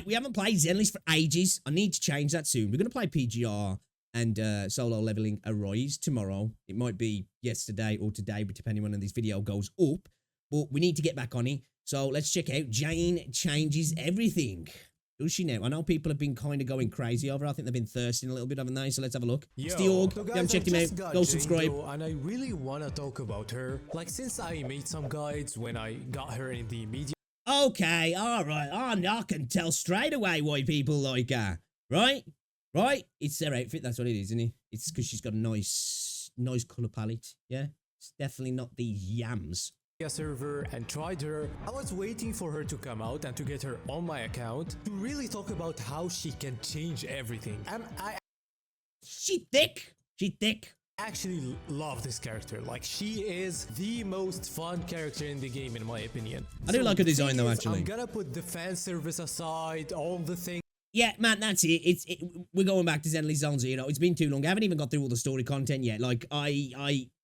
We haven't played Zenless for ages. I need to change that soon. We're going to play PGR and solo leveling Arise tomorrow. It might be yesterday or today, but depending on when this video goes up. But we need to get back on it. So let's check out Jane Changes Everything. Does she now? I know people have been kind of going crazy over her. I think they've been thirsting a little bit, haven't they? So let's have a look. It's the org. If you haven't checked him out, go subscribe. And I really want to talk about her. Like, since I made some guides when I got her in the media. Okay, alright. I can tell straight away why people like her. Right? Right? It's their outfit, that's what it is, isn't it? It's because she's got a nice colour palette. Yeah? It's definitely not these yams. Server and tried her. I was waiting for her to come out and to get her on my account to really talk about how she can change everything. And I She thick. actually love this character. Like, she is the most fun character in the game, in my opinion. I do like her design though, actually. I'm gonna put the fan service aside, all the things. Yeah, man, that's it. We're going back to Zenless Zone Zero. It's been too long. I haven't even got through all the story content yet. Like, I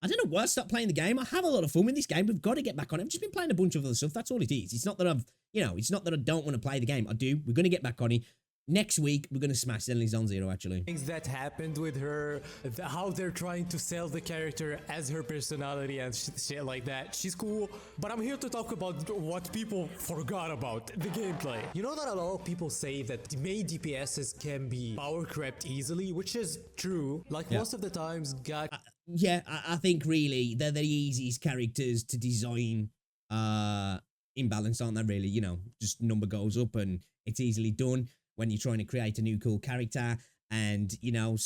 don't know why I stopped playing the game. I have a lot of fun with this game. We've got to get back on it. I've just been playing a bunch of other stuff. That's all it is. It's not that it's not that I don't want to play the game. I do. We're going to get back on it. Next week, we're going to smash Zenless Zone Zero, actually. Things that happened with her, how they're trying to sell the character as her personality and shit like that. She's cool, but I'm here to talk about what people forgot about, the gameplay. You know that a lot of people say that the main DPSs can be power crept easily, which is true. Like, most of the times, I think really they're the easiest characters to design in balance, aren't they, really? You know, just number goes up and it's easily done. When you're trying to create a new cool character and, you know,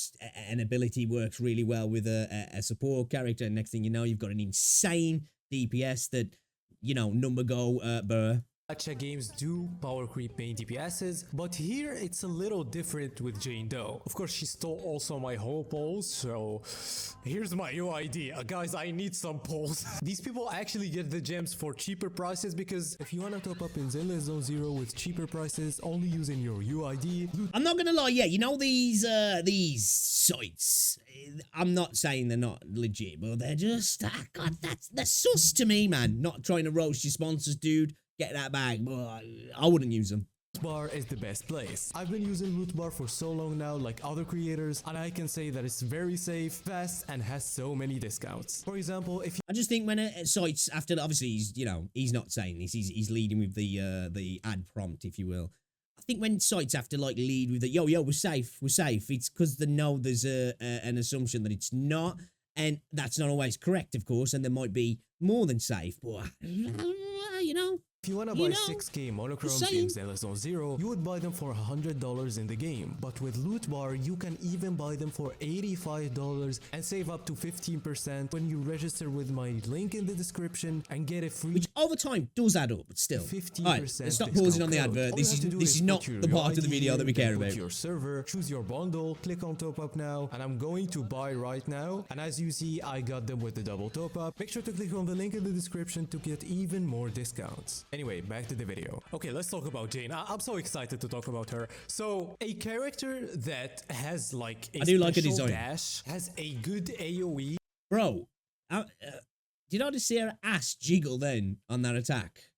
an ability works really well with a support character. And next thing you know, you've got an insane DPS that, you know, number go burr. Gacha games do power creep main DPSs, but here it's a little different with Jane Doe. Of course, she stole also my whole polls, so here's my UID. Guys, I need some polls. These people actually get the gems for cheaper prices, because if you want to top up in Zenless Zone Zero with cheaper prices, only using your UID. I'm not gonna lie, yeah, you know these sites, I'm not saying they're not legit, but they're just, God, they're sus to me, man. Not trying to roast your sponsors, dude. Get that bag, but I wouldn't use them. Loot bar is the best place. I've been using Loot bar for so long now, like other creators, and I can say that it's very safe, fast, and has so many discounts. For example, if you I just think when sites after, obviously he's not saying this, he's leading with the ad prompt, if you will. I think when sites have to like lead with the yo we're safe, it's because they know there's an assumption that it's not, and that's not always correct, of course, and there might be more than safe, but you know. If you wanna buy 6K monochrome games in Zenless Zone Zero, you would buy them for $100 in the game. But with Loot Bar, you can even buy them for $85 and save up to 15% when you register with my link in the description and get a free. Which over time does add up, but still. 15%. Alright, let's stop pausing on the advert. This is not the part of the video that we care about. Your server, choose your bundle, click on top up now, and I'm going to buy right now. And as you see, I got them with the double top up. Make sure to click on the link in the description to get even more discounts. Anyway, back to the video. Okay, let's talk about Jane. I'm so excited to talk about her. So, a character that has like a special dash, has a good AoE. Bro, did I just see her ass jiggle then on that attack?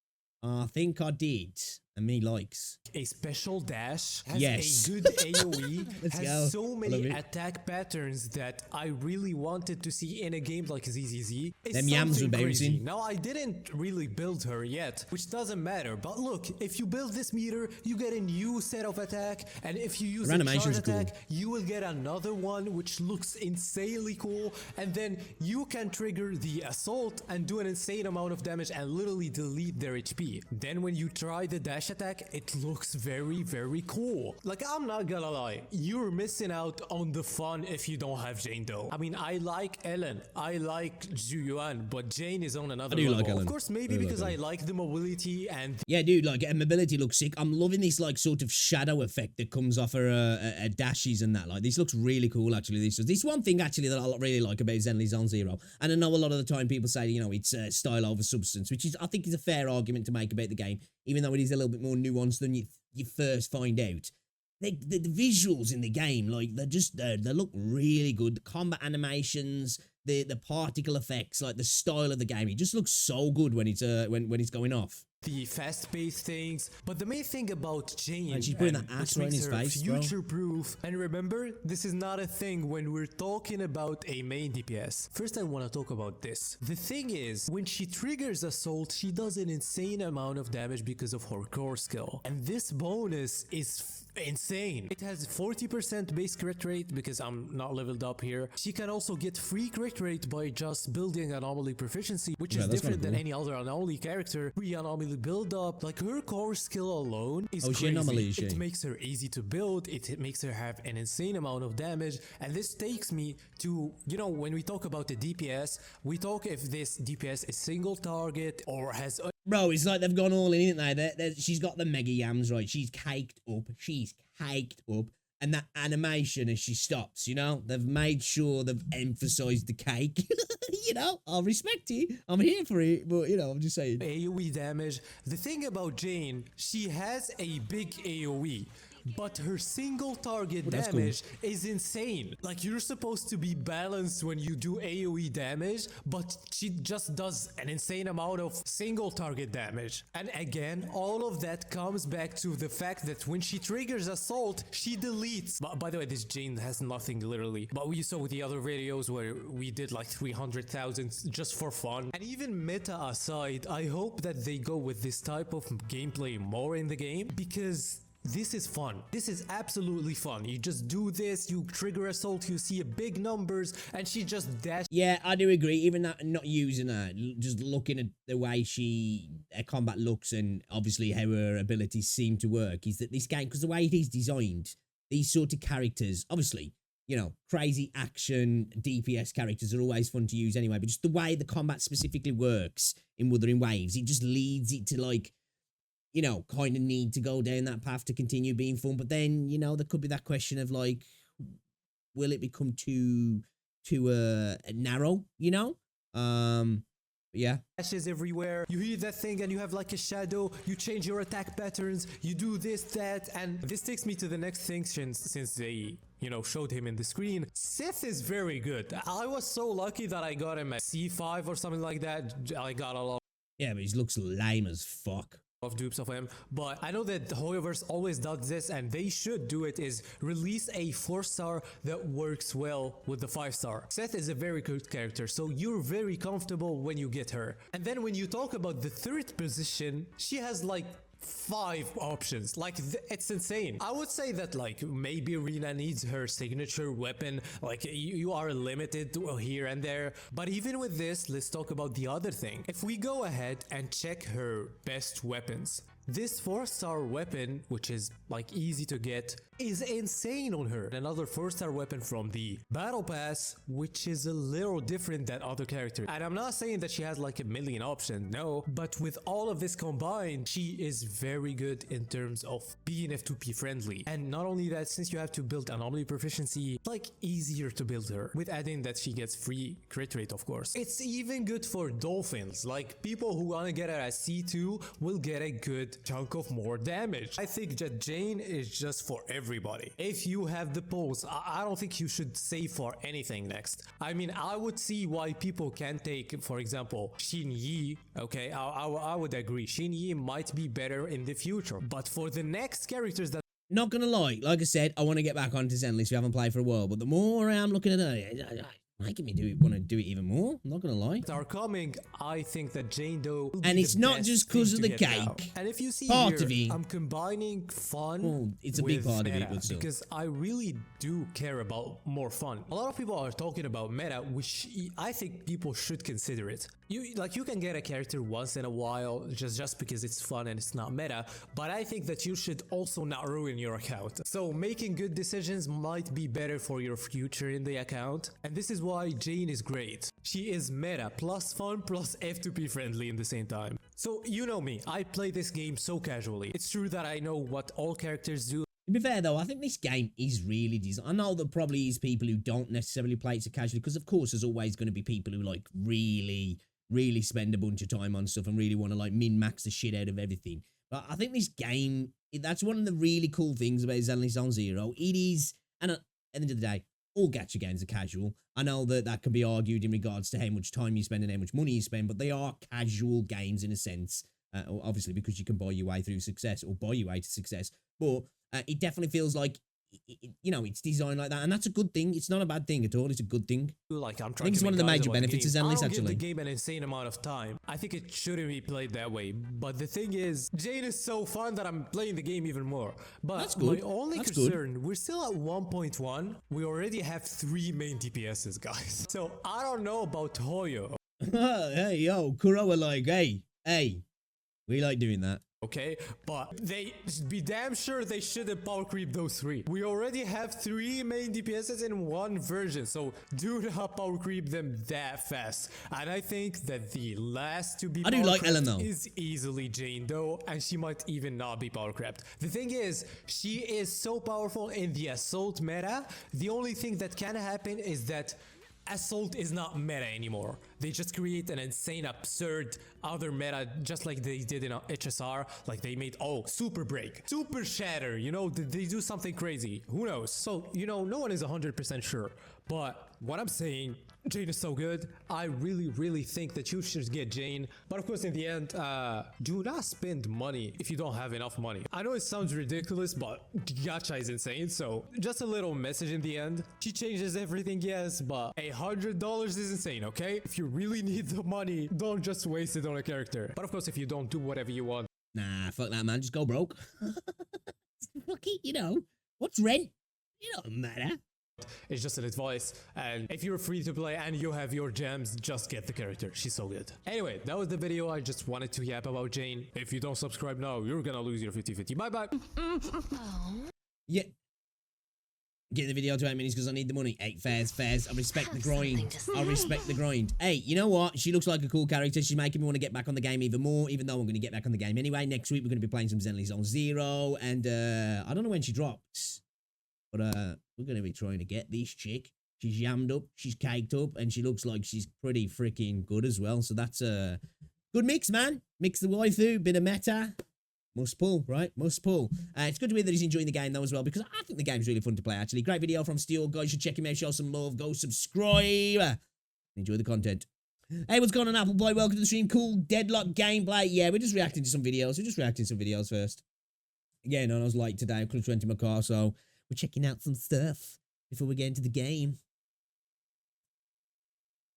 I think I did. And me likes. A special dash, has a good AoE, has so many attack patterns that I really wanted to see in a game like ZZZ. Them yams were bouncing. Now, I didn't really build her yet, which doesn't matter, but look, if you build this meter, you get a new set of attack, and if you use a charge attack, you will get another one which looks insanely cool, and then you can trigger the assault and do an insane amount of damage and literally delete their HP. Then when you try the dash attack, it looks very, very cool. Like, I'm not gonna lie, you're missing out on the fun if you don't have Jane Doe. I mean, I like Ellen, I like Zhu Yuan, but Jane is on another level. Like Ellen. Of course, maybe because I like the mobility and... Yeah, dude, like, mobility looks sick. I'm loving this, like, sort of shadow effect that comes off her dashes and that. Like, this looks really cool, actually. This one thing, actually, that I really like about Zenless Zone Zero, and I know a lot of the time people say, you know, it's style over substance, which is, I think, is a fair argument to make about the game, even though it is a little bit more nuanced than you first find out. The visuals in the game, like, they look really good. The combat animations, the particle effects, like the style of the game, it just looks so good when it's going off. the fast-paced things, but the main thing about Jane, and she's putting that ass right in his face, future-proof. And remember, this is not a thing when we're talking about a main DPS. First, I want to talk about this. The thing is, when she triggers Assault, she does an insane amount of damage because of her core skill, and this bonus is insane. It has 40% base crit rate because I'm not leveled up here. She can also get free crit rate by just building anomaly proficiency, which is different than any other anomaly character. Free anomaly build up, like her core skill alone is crazy. Anomaly, it makes her easy to build. It makes her have an insane amount of damage. And this takes me to, you know, when we talk about the DPS, we talk if this DPS is single target or has Bro, it's like they've gone all in, isn't they? She's got the mega yams, right? She's caked up. She's caked up. And that animation as she stops, you know? They've made sure they've emphasized the cake. You know? I'll respect it. I'm here for it. But, you know, I'm just saying. AoE damage. The thing about Jane, she has a big AoE. But her single target damage is insane. Like, you're supposed to be balanced when you do AoE damage, but she just does an insane amount of single target damage. And again, all of that comes back to the fact that when she triggers Assault, she deletes. By the way, this Jane has nothing literally. But we saw with the other videos where we did like 300,000 just for fun. And even meta aside, I hope that they go with this type of gameplay more in the game, because this is fun. This is absolutely fun. You just do this, you trigger Assault, you see a big numbers, and she just dash. Yeah, I do agree. Even that, not using her, just looking at the way her combat looks and obviously how her abilities seem to work, is that this game, because the way it is designed, these sort of characters, obviously, you know, crazy action DPS characters are always fun to use anyway, but just the way the combat specifically works in Wuthering Waves, it just leads it to, like, you know, kind of need to go down that path to continue being fun. But then, you know, there could be that question of, like, will it become too narrow, you know? Yeah. Dashes everywhere. You hear that thing and you have like a shadow. You change your attack patterns. You do this, that. And this takes me to the next thing since they, you know, showed him in the screen. Sith is very good. I was so lucky that I got him at C5 or something like that. I got a lot. Yeah, but he looks lame as fuck Of dupes of him, but I know that Hoyoverse always does this, and they should do it, is release a 4-star that works well with the 5-star. Seth is a very good character, so you're very comfortable when you get her. And then when you talk about the third position, she has like 5 options. Like, it's insane. I would say that, like, maybe Rina needs her signature weapon. Like, you are limited to here and there. But even with this, let's talk about the other thing. If we go ahead and check her best weapons, this 4-star weapon, which is like easy to get, is insane on her. Another 4-star weapon from the battle pass, which is a little different than other characters. And I'm not saying that she has like a million options, no, but with all of this combined, she is very good in terms of being F2P friendly. And not only that, since you have to build anomaly proficiency, it's like easier to build her, with adding that she gets free crit rate, of course. It's even good for dolphins. Like, people who want to get her at C2 will get a good chunk of more damage. I think that Jane is just for everybody. If you have the pulse, I don't think you should save for anything next. I mean, I would see why people can take, for example, Xin Yi. Okay, I would agree. Xin Yi might be better in the future, but for the next characters that Not gonna lie, like I said, I want to get back onto Zenless. We haven't played for a while, but the more I'm looking at her, making me want to do it even more. I'm not gonna lie. are coming, I think that Jane Doe, and it's not just because of the cake. And if you see part here, of it, I'm combining fun. well, it's a big part of it, but still. Because I really do care about more fun. A lot of people are talking about meta, which I think people should consider it. You can get a character once in a while just because it's fun and it's not meta, but I think that you should also not ruin your account. So making good decisions might be better for your future in the account, and this is why Jane is great. She is meta plus fun plus F2P friendly in the same time. So you know me, I play this game so casually. It's true that I know what all characters do. To be fair though, I think this game is really designed. I know there probably is people who don't necessarily play it so casually, because of course there's always going to be people who like really spend a bunch of time on stuff and really want to like min-max the shit out of everything. But I think this game, that's one of the really cool things about Zenless on Zero. It is, and at the end of the day, all gacha games are casual. I know that can be argued in regards to how much time you spend and how much money you spend, but they are casual games in a sense. Obviously, because you can buy your way through success or buy your way to success. But it definitely feels like, you know, it's designed like that. And that's a good thing. It's not a bad thing at all. It's a good thing. Like I'm I trying think it's to one of make the guys major about the benefits of game. Zenless, I don't actually. give the game an insane amount of time. I think it shouldn't be played that way. But the thing is, Jane is so fun that I'm playing the game even more. But That's good. my only That's concern, we're still at 1.1. We already have 3 main DPSs, guys. So I don't know about Toyo. Hey, yo, Kuro are like, hey, we like doing that. Okay, but they be damn sure they shouldn't power creep those 3. We already have 3 main DPSs in one version, so do not power creep them that fast. And I think that the last to be I do like Ellen, though. is easily Jane, though, and she might even not be power crept. The thing is, she is so powerful in the assault meta. The only thing that can happen is that Assault is not meta anymore. They just create an insane, absurd other meta, just like they did in HSR. Like they made, Super Break, Super Shatter, you know, they do something crazy. Who knows? So, you know, no one is 100% sure. But what I'm saying, Jane is so good. I really think that you should get Jane. But of course, in the end, do not spend money if you don't have enough money. I know it sounds ridiculous, but gacha is insane. So just a little message in the end. She changes everything, yes, but $100 is insane, okay? If you really need the money, don't just waste it on a character. But of course, if you don't, do whatever you want. Nah, fuck that, man. Just go broke. Fuck it, you know. What's rent? It don't matter. It's just an advice, and if you're free to play and you have your gems, just get the character. She's so good. Anyway, that was the video. I just wanted to yap about Jane. If you don't subscribe now, you're gonna lose your 50-50. Bye bye. Yeah. Get the video to 8 minutes because I need the money. 8 fairs. I respect the grind. I respect the grind. Hey, you know what? She looks like a cool character. She's making me want to get back on the game even more, even though I'm going to get back on the game anyway. Next week, we're going to be playing some Zenless on Zero, and I don't know when she drops. But we're going to be trying to get this chick. She's yammed up, she's caked up, and she looks like she's pretty freaking good as well. So that's a good mix, man. Mix the waifu, bit of meta. Must pull, right? Must pull. It's good to hear that he's enjoying the game, though, as well, because I think the game's really fun to play, actually. Great video from Steel. Guys should check him out, show some love, go subscribe. Enjoy the content. Hey, what's going on, Apple Boy? Welcome to the stream. Cool Deadlock gameplay. Yeah, we're just reacting to some videos. We're just reacting to some videos first. Yeah, no, I was late today. I couldn't rent my car, so we're checking out some stuff before we get into the game.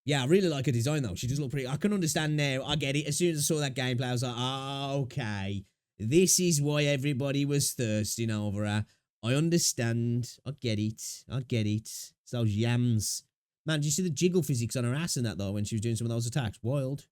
Yeah, I really like her design, though. She does look pretty. I can understand now. I get it. As soon as I saw that gameplay, I was like, okay. This is why everybody was thirsting over her. I understand. I get it. It's those yams. Man, did you see the jiggle physics on her ass and that, though, when she was doing some of those attacks? Wild.